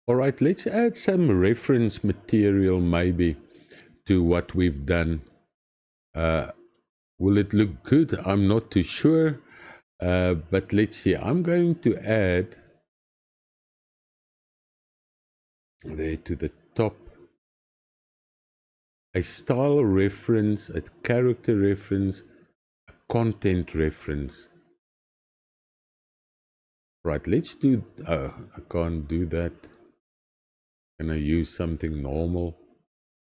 All right, let's add some reference material maybe to what we've done. Uh, will it look good? I'm not too sure. But let's see. I'm going to add there to the top a style reference, a character reference, a content reference. Right, let's do, I can't do that. Can I use something normal?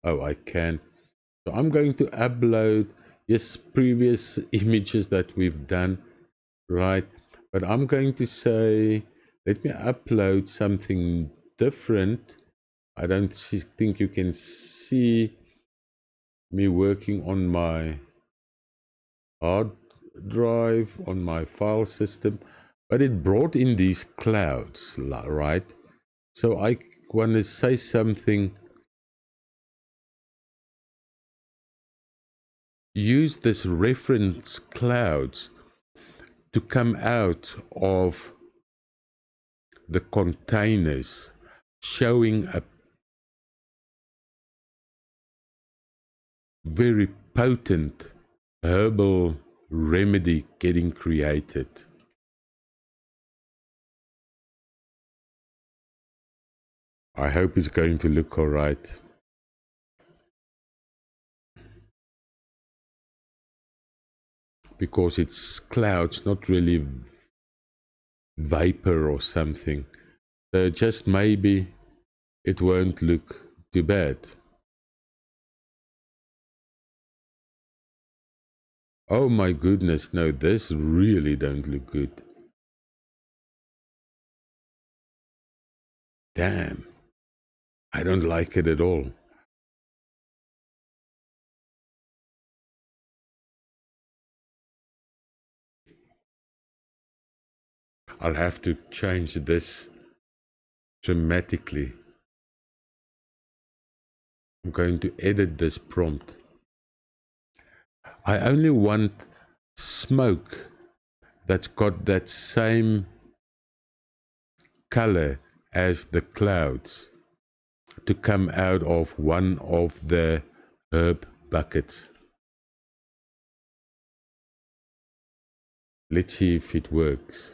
Oh, I can. So I'm going to upload, yes, previous images that we've done, right? But I'm going to say, let me upload something different. I don't think you can see me working on my hard drive, on my file system, but it brought in these clouds, right? So I want to say something. Use this reference clouds to come out of the containers, showing a very potent herbal remedy getting created. I hope it's going to look all right. Because it's clouds, not really vapor or something. So just maybe it won't look too bad. Oh my goodness, no, this really don't look good. Damn, I don't like it at all. I'll have to change this dramatically. I'm going to edit this prompt. I only want smoke that's got that same color as the clouds to come out of one of the herb buckets. Let's see if it works.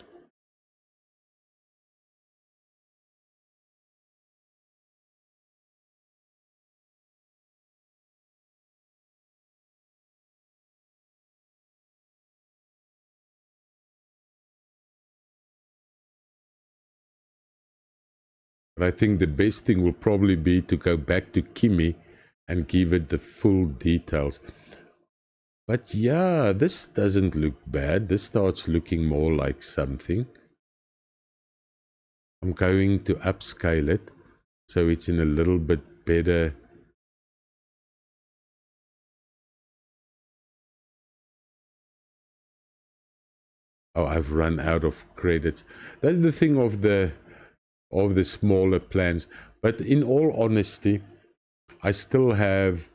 But I think the best thing will probably be to go back to Kimi and give it the full details. But yeah, this doesn't look bad. This starts looking more like something. I'm going to upscale it so it's in a little bit better. Oh, I've run out of credits. That's the thing of the smaller plans. But in all honesty, I still have,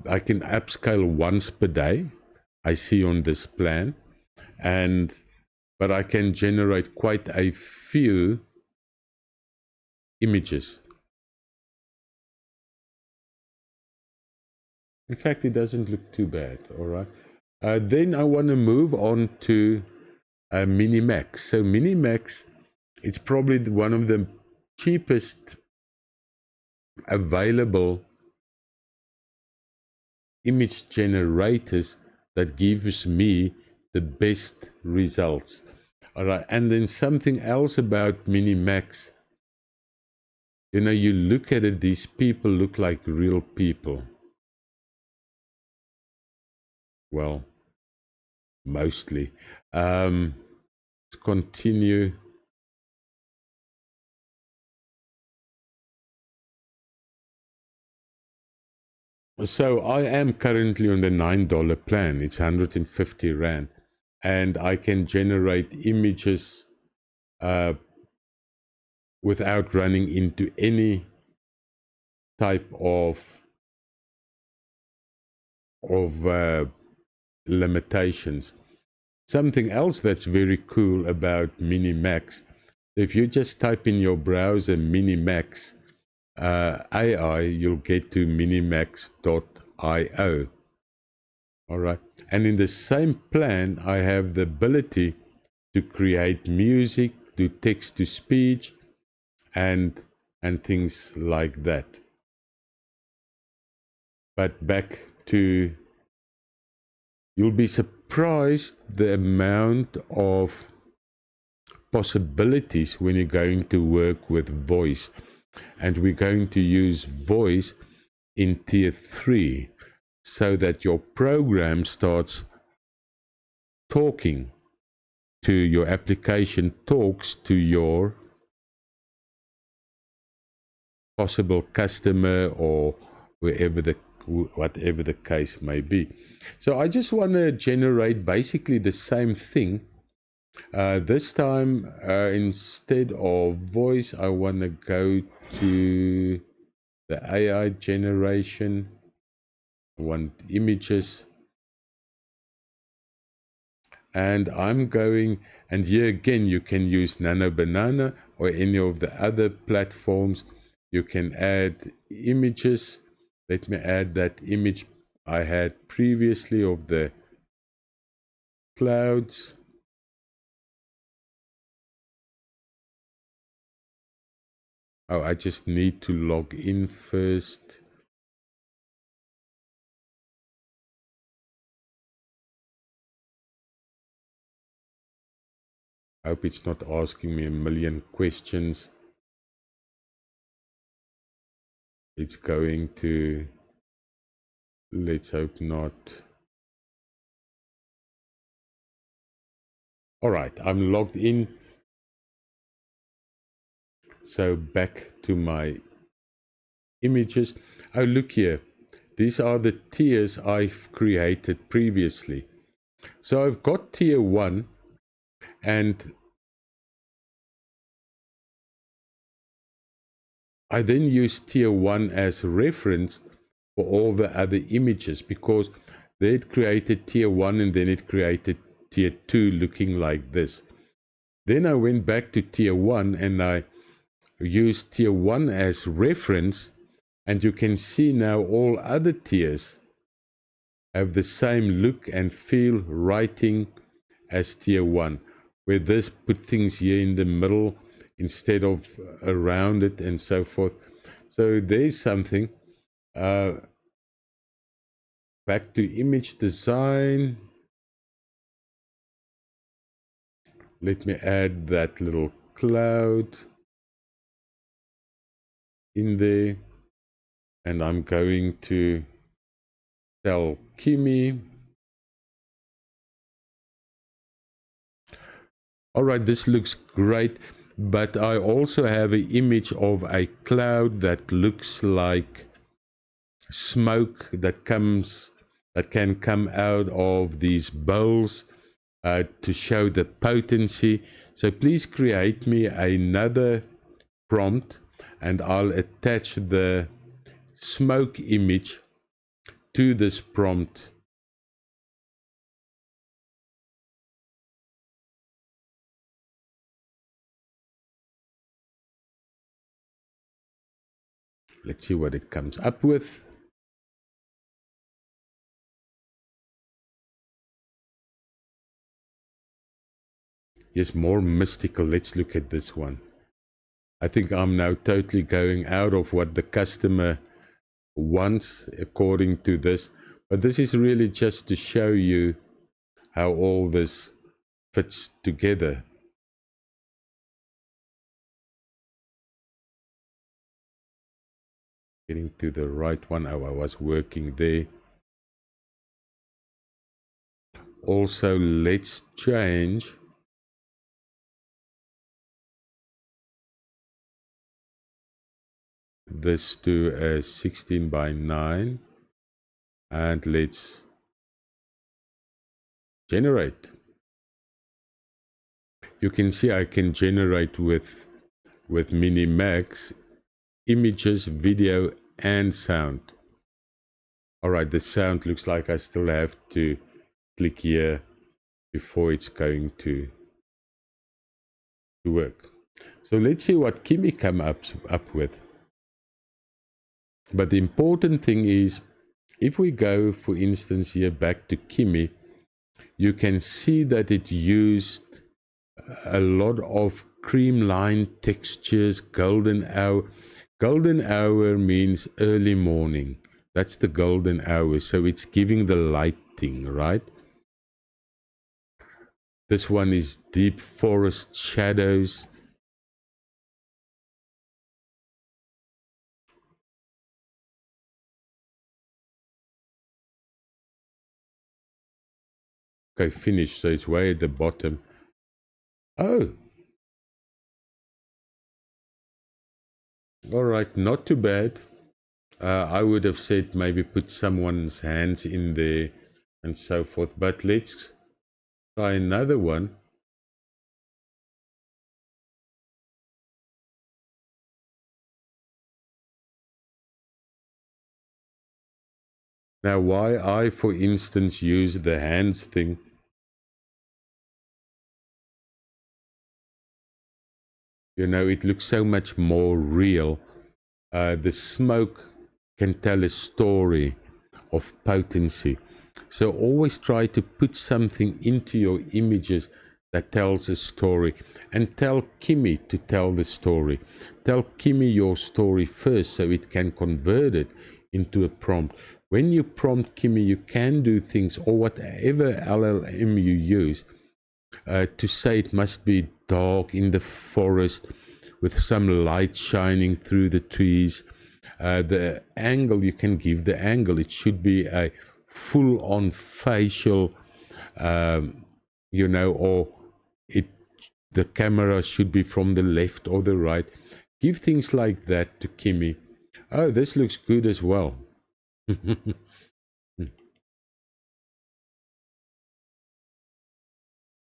I can upscale once per day, I see on this plan, but I can generate quite a few images. In fact, it doesn't look too bad. All right. Then I want to move on to Minimax. So Minimax, it's probably one of the cheapest available image generators that gives me the best results. All right. And then something else about Minimax. You know, you look at it, these people look like real people. Well, mostly. Let's continue. So I am currently on the $9 plan. It's 150 Rand. And I can generate images without running into any type of limitations. Something else that's very cool about Minimax, if you just type in your browser Minimax, AI, you'll get to minimax.io. All right. And in the same plan, I have the ability to create music, do text to speech, and things like that. But back to, you'll be surprised the amount of possibilities when you're going to work with voice. And we're going to use voice in tier 3 so that your program starts talking to your application, talks to your possible customer or whatever the case may be. So I just want to generate basically the same thing. This time, instead of voice, I want to go to the AI generation. I want images. And I'm going, and here again, you can use Nano Banana or any of the other platforms. You can add images. Let me add that image I had previously of the clouds. Oh, I just need to log in first. I hope it's not asking me a million questions. It's going to, let's hope not. All right, I'm logged in. So back to my images. Oh, look here. These are the tiers I've created previously. So I've got tier 1, and I then use tier 1 as reference for all the other images, because they had created tier 1 and then it created tier 2 looking like this. Then I went back to tier 1 and I used tier 1 as reference, and you can see now all other tiers have the same look and feel writing as tier 1, where this put things here in the middle instead of around it and so forth. So there's something. Back to image design. Let me add that little cloud in there, and I'm going to tell Kimi. All right, this looks great, but I also have an image of a cloud that looks like smoke that can come out of these bowls to show the potency. So please create me another prompt, and I'll attach the smoke image to this prompt. Let's see what it comes up with. Yes, more mystical. Let's look at this one. I think I'm now totally going out of what the customer wants according to this. But this is really just to show you how all this fits together. Getting to the right one. Oh, I was working there. Also, let's change this to a 16 by 9, and let's generate. You can see I can generate with Minimax images, video, and sound. All right, the sound looks like I still have to click here before it's going to work. So let's see what Kimi come up with. But the important thing is, if we go, for instance, here back to Kimi, you can see that it used a lot of creamline textures, golden hour. Golden hour means early morning. That's the golden hour. So it's giving the lighting, right? This one is deep forest shadows. Okay, finished. So it's way at the bottom. Oh, all right, not too bad. I would have said maybe put someone's hands in there and so forth. But let's try another one. Now, why I, for instance, use the hands thing. You know, it looks so much more real. The smoke can tell a story of potency. So always try to put something into your images that tells a story, and tell Kimi to tell the story. Tell Kimi your story first so it can convert it into a prompt. When you prompt Kimi, you can do things, or whatever LLM you use, to say it must be dark in the forest with some light shining through the trees. The angle, you can give the angle. It should be a full-on facial, you know, or the camera should be from the left or the right. Give things like that to Kimi. Oh, this looks good as well.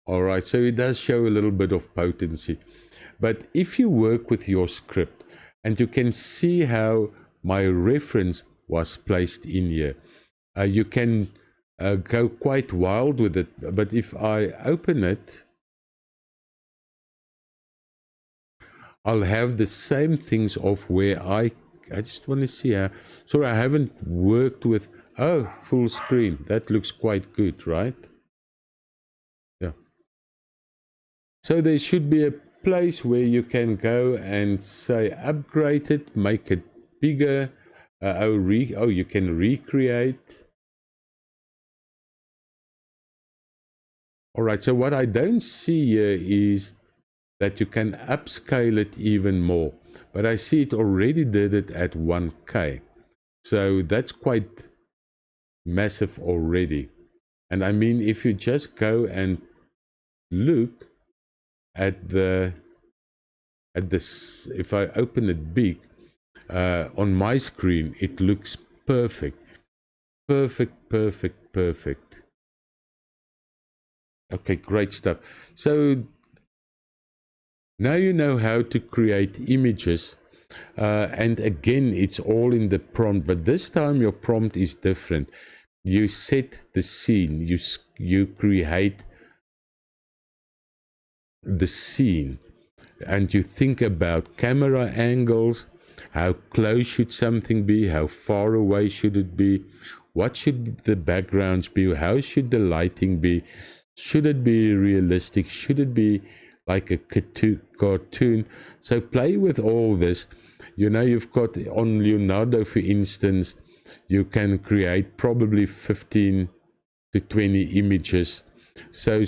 All right, so it does show a little bit of potency. But if you work with your script, and you can see how my reference was placed in here, you can go quite wild with it. But if I open it, I'll have the same things of where I just want to see how. Sorry, I haven't worked with, oh, full screen. That looks quite good, right? Yeah. So there should be a place where you can go and say upgrade it, make it bigger. You can recreate. All right, so what I don't see here is that you can upscale it even more, but I see it already did it at 1K, so that's quite massive already. And I mean, if you just go and look at this, if I open it big on my screen, it looks perfect. Okay, great stuff. So now you know how to create images, and again, it's all in the prompt, but this time your prompt is different. You set the scene, you create the scene, and you think about camera angles, how close should something be, how far away should it be, what should the backgrounds be, how should the lighting be, should it be realistic, should it be like a cartoon. So play with all this. You know, you've got on Leonardo, for instance, you can create probably 15 to 20 images. So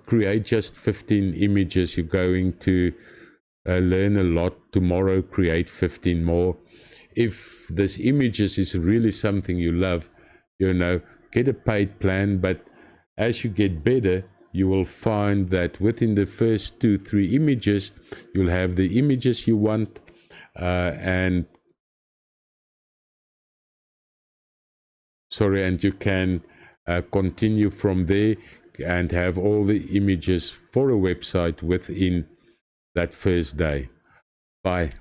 create just 15 images. You're going to learn a lot. Tomorrow, create 15 more. If this images is really something you love, you know, get a paid plan. But as you get better, you will find that within the first 2-3 images, you'll have the images you want, and you can continue from there and have all the images for a website within that first day. Bye.